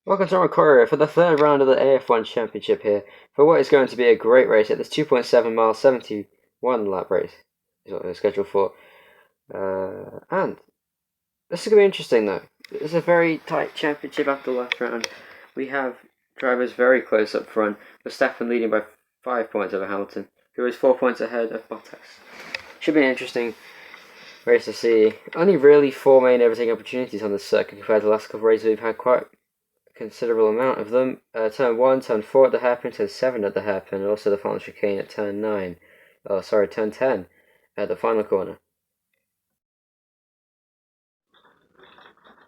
Welcome to Romcorian for the third round of the AF1 Championship here, for what is going to be a great race at this 2.7 mile 71 lap race, is what we're scheduled for. And this is going to be interesting though. It's a very tight championship after the last round. We have drivers very close up front, Verstappen leading by 5 points over Hamilton, who is 4 points ahead of Bottas. Should be an interesting race to see. Only really 4 main overtaking opportunities on this circuit compared to the last couple of races. We've had quite considerable amount of them. Turn 1, turn 4 at the hairpin, turn 7 at the hairpin, and also the final chicane at turn 9. Oh, sorry, turn 10 at the final corner.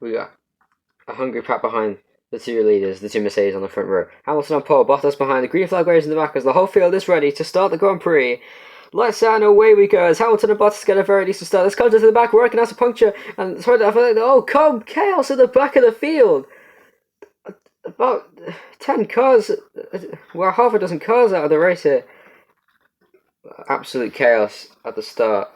We got a hungry pack behind the two leaders, the two Mercedes on the front row. Hamilton on pole, Bottas behind, the green flag wavers in the back as the whole field is ready to start the Grand Prix. Lights out and away we go as Hamilton and Bottas get a very decent start. Let's come to the back, working out a puncture, and chaos at the back of the field. About 10 cars, well, half a dozen cars out of the race here. Absolute chaos at the start.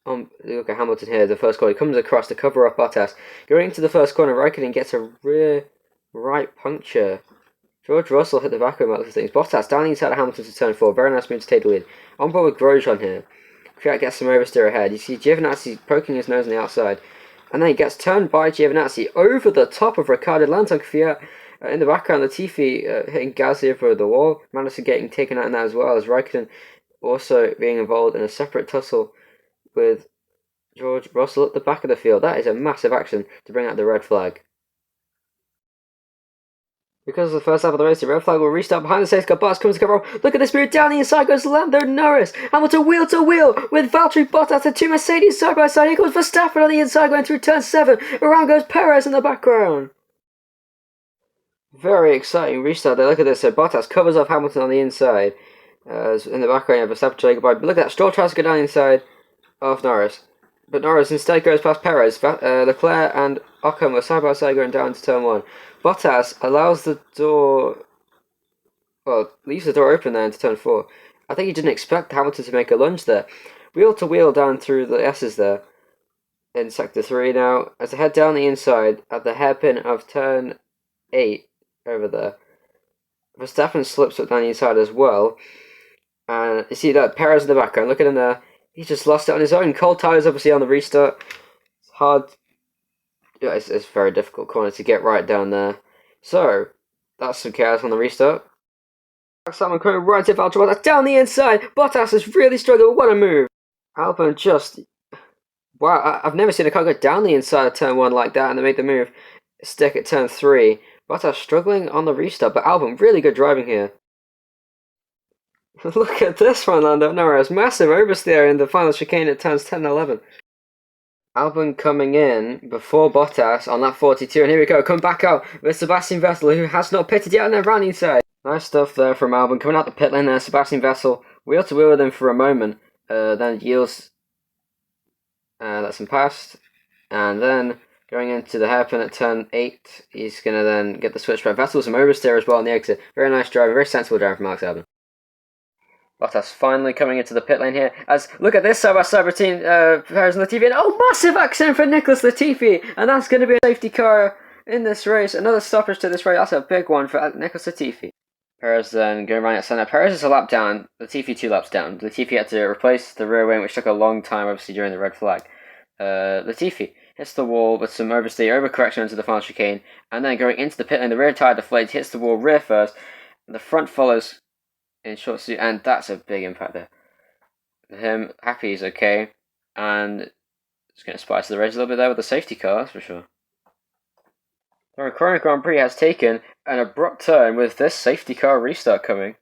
Look at Hamilton here, the first corner. He comes across to cover off Bottas. Going into the first corner, Raikkonen gets a rear right puncture. George Russell hit the back of him at things. Bottas down the inside of Hamilton to turn 4. Very nice move to take the lead. On board with Grosjean here. Kvyat gets some oversteer ahead. You see Giovinazzi poking his nose on the outside. And then he gets turned by Giovinazzi over the top of Ricciardo. Lands on Kvyat. In the background, Latifi hitting Gasly over the wall. Magnussen getting taken out in that as well, as Raikkonen also being involved in a separate tussle with George Russell at the back of the field. That is a massive action to bring out the red flag. Because of the first lap of the race, the red flag will restart behind the safety car. Bottas comes to cover up. Look at this move down the inside goes Lando Norris. Hamilton wheel to wheel with Valtteri Bottas and two Mercedes side by side. Here comes Verstappen on the inside going through turn 7. Around goes Perez in the background. Very exciting restart there. Look at this. So Bottas covers off Hamilton on the inside. In the background, you have Verstappen trying to go by. But look at that. Stroll tries to go down the inside of Norris. But Norris instead goes past Perez. Leclerc and Ocon were side by side going down to turn 1. Bottas allows the door, well, leaves the door open there into turn 4. I think he didn't expect Hamilton to make a lunge there. Wheel to wheel down through the S's there in sector 3 now. As I head down the inside at the hairpin of turn 8 over there, Verstappen slips up down the inside as well. And you see that Perez in the background, look at him there. He just lost it on his own. Cold tyres obviously on the restart. It's hard. Yeah, it's a very difficult corner to get right down there. So, that's some chaos on the restart. Simon coming right to Valtteri Bottas down the inside. Bottas is really struggling. What a move. Albon just... Wow, I've never seen a car go down the inside of turn 1 like that and they made the move stick at turn 3. Bottas struggling on the restart, but Albon really good driving here. Look at this one, Lando Norris. Massive oversteer in the final chicane at turns 10 and 11. Albon coming in before Bottas on lap 42, and here we go, come back out with Sebastian Vettel, who has not pitted yet on the running side. Nice stuff there from Albon, coming out the pit lane there, Sebastian Vettel, wheel to wheel with him for a moment, then yields, lets him past, and then going into the hairpin at turn 8, he's going to then get the switch back. Vettel with some oversteer as well on the exit. Very nice driving, very sensible driving from Alex Albon. Bottas finally coming into the pit lane here, as look at this side-by-side between Perez and Latifi, and massive accident for Nicholas Latifi, and that's going to be a safety car in this race, another stoppage to this race. That's a big one for Nicholas Latifi. Perez then going around at center. Perez is a lap down, Latifi 2 laps down. Latifi had to replace the rear wing, which took a long time obviously during the red flag. Latifi hits the wall with some overcorrection into the final chicane, and then going into the pit lane, the rear tyre deflates, hits the wall rear first, and the front follows in short suit, and that's a big impact there. Him happy he's okay, and it's going to spice the race a little bit there with the safety car, that's for sure. The Romcorian Grand Prix has taken an abrupt turn with this safety car restart coming.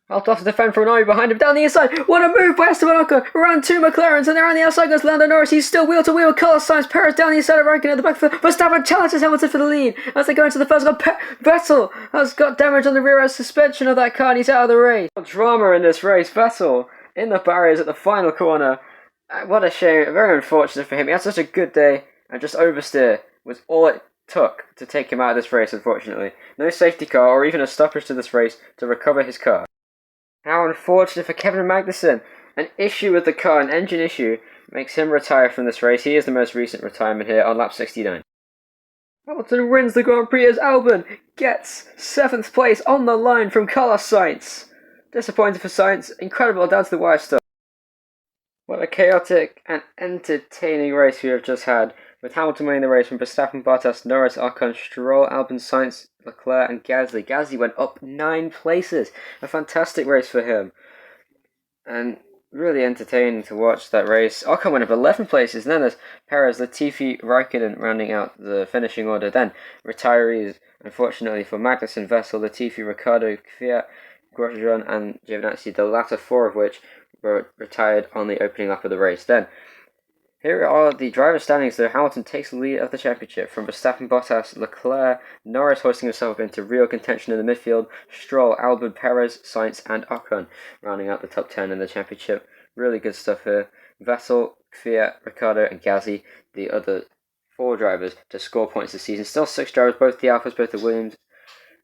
Altoff to defend from an army behind him down the inside. What a move by Esteban Ocon. Around 2 McLarens, and there on the outside goes Lando Norris. He's still wheel to wheel with Carlos Sainz. Perez down the inside of Raikkonen at the back. Verstappen challenges Hamilton for the lead as they go into the first goal. Vettel has got damage on the rear end suspension of that car and he's out of the race. Drama in this race. Vettel in the barriers at the final corner. What a shame. Very unfortunate for him. He had such a good day and just oversteer was all it took to take him out of this race, unfortunately. No safety car or even a stoppage to this race to recover his car. How unfortunate for Kevin Magnussen. An issue with the car, an engine issue, makes him retire from this race. He is the most recent retirement here on lap 69. Hamilton wins the Grand Prix as Albon gets 7th place on the line from Carlos Sainz. Disappointing for Sainz, incredible down to the wire stuff. What a chaotic and entertaining race we have just had, with Hamilton winning the race from Verstappen, Bottas, Norris, Ocon, Stroll, Albon, Sainz, Leclerc and Gasly. Gasly went up 9 places. A fantastic race for him. And really entertaining to watch that race. Ocon went up 11 places, and then there's Perez, Latifi, Raikkonen rounding out the finishing order. Then retirees, unfortunately for Magnussen, Vettel, Latifi, Ricciardo, Kvyat, Grosjean and Giovinazzi, the latter 4 of which were retired on the opening lap of the race. Then, here are the driver standings, though. Hamilton takes the lead of the championship from Verstappen, Bottas, Leclerc, Norris hoisting himself into real contention in the midfield, Stroll, Albon, Perez, Sainz and Ocon rounding out the top 10 in the championship. Really good stuff here. Vettel, Kvyat, Ricciardo and Gasly, the other 4 drivers to score points this season. Still 6 drivers, both the Alphas, both the Williams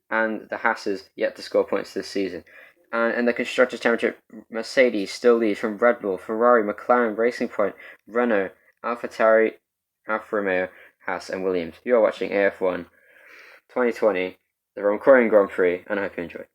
and the Haas's yet to score points this season. And in the Constructors' Championship, Mercedes still leads from Red Bull, Ferrari, McLaren, Racing Point, Renault, AlphaTauri, Alfa Romeo, Haas and Williams. You are watching AF1 2020, the Romcorian Grand Prix, and I hope you enjoy.